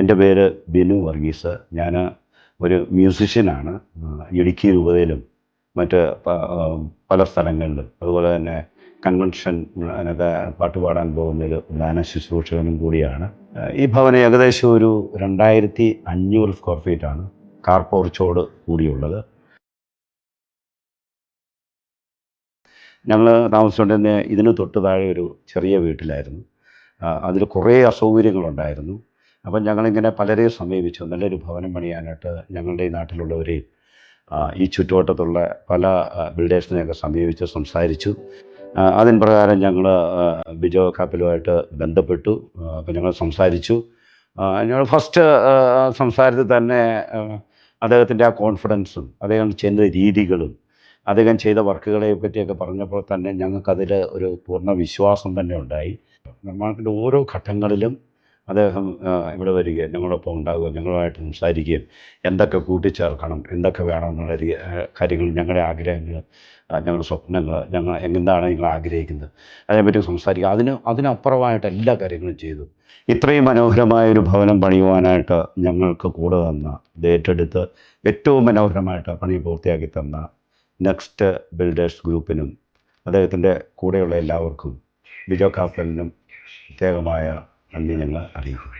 എൻ്റെ പേര് ബിനു വർഗീസ്. ഞാൻ ഒരു മ്യൂസിഷ്യനാണ്. ഇടുക്കി രൂപതയിലും മറ്റ് പല സ്ഥലങ്ങളിലും, അതുപോലെ തന്നെ കൺവെൻഷൻ അതിനൊക്കെ പാട്ട് പാടാൻ പോകുന്നൊരു ഗാന ശുശ്രൂഷകനും കൂടിയാണ്. ഈ ഭവനം ഏകദേശം ഒരു 2500 സ്ക്വയർ ഫീറ്റാണ്, കാർ പോർച്ചോട് കൂടിയുള്ളത്. ഞങ്ങൾ താമസിച്ചുകൊണ്ടിരുന്ന ഇതിന് തൊട്ട് താഴെ ഒരു ചെറിയ വീട്ടിലായിരുന്നു. അതിൽ കുറേ അസൗകര്യങ്ങളുണ്ടായിരുന്നു. അപ്പം ഞങ്ങളിങ്ങനെ പലരെയും സമീപിച്ചു, നല്ലൊരു ഭവനം പണിയാനായിട്ട് ഞങ്ങളുടെ ഈ നാട്ടിലുള്ളവരെയും ഈ ചുറ്റുവട്ടത്തുള്ള പല ബിൽഡേഴ്സിനെയൊക്കെ സമീപിച്ച് സംസാരിച്ചു. അതിൻ പ്രകാരം ഞങ്ങൾ ബിജോ കാപ്പിലുമായിട്ട് ബന്ധപ്പെട്ടു. അപ്പം ഞങ്ങൾ സംസാരിച്ചു. ഞങ്ങൾ ഫസ്റ്റ് സംസാരത്തിൽ തന്നെ അദ്ദേഹത്തിൻ്റെ ആ കോൺഫിഡൻസും അദ്ദേഹം ചെയ്യുന്ന രീതികളും അദ്ദേഹം ചെയ്ത വർക്കുകളെ പറ്റിയൊക്കെ പറഞ്ഞപ്പോൾ തന്നെ ഞങ്ങൾക്കതിൽ ഒരു പൂർണ്ണ വിശ്വാസം തന്നെ ഉണ്ടായി. നിർമ്മാണത്തിൻ്റെ ഓരോ ഘട്ടങ്ങളിലും അദ്ദേഹം ഇവിടെ വരികയും ഞങ്ങളോടൊപ്പം ഉണ്ടാകുകയും ഞങ്ങളുമായിട്ട് സംസാരിക്കുകയും എന്തൊക്കെ കൂട്ടിച്ചേർക്കണം, എന്തൊക്കെ വേണം എന്നുള്ള കാര്യങ്ങൾ, ഞങ്ങളുടെ ആഗ്രഹങ്ങൾ, ഞങ്ങളുടെ സ്വപ്നങ്ങൾ, ഞങ്ങൾ എന്താണ് നിങ്ങൾ ആഗ്രഹിക്കുന്നത്, അതേപറ്റി സംസാരിക്കുക. അതിനപ്പുറമായിട്ട് എല്ലാ കാര്യങ്ങളും ചെയ്തു. ഇത്രയും മനോഹരമായൊരു ഭവനം പണിയുവാനായിട്ട് ഞങ്ങൾക്ക് കൂടെ തന്ന, ഇത് ഏറ്റെടുത്ത് ഏറ്റവും മനോഹരമായിട്ട് പണി പൂർത്തിയാക്കി തന്ന നെക്സ്റ്റ് ബിൽഡേഴ്സ് ഗ്രൂപ്പിനും അദ്ദേഹത്തിൻ്റെ കൂടെയുള്ള എല്ലാവർക്കും, ബിജോ കാപ്പലിനും പ്രത്യേകമായ നന്ദി ഞങ്ങൾ അറിയിക്കുന്നു.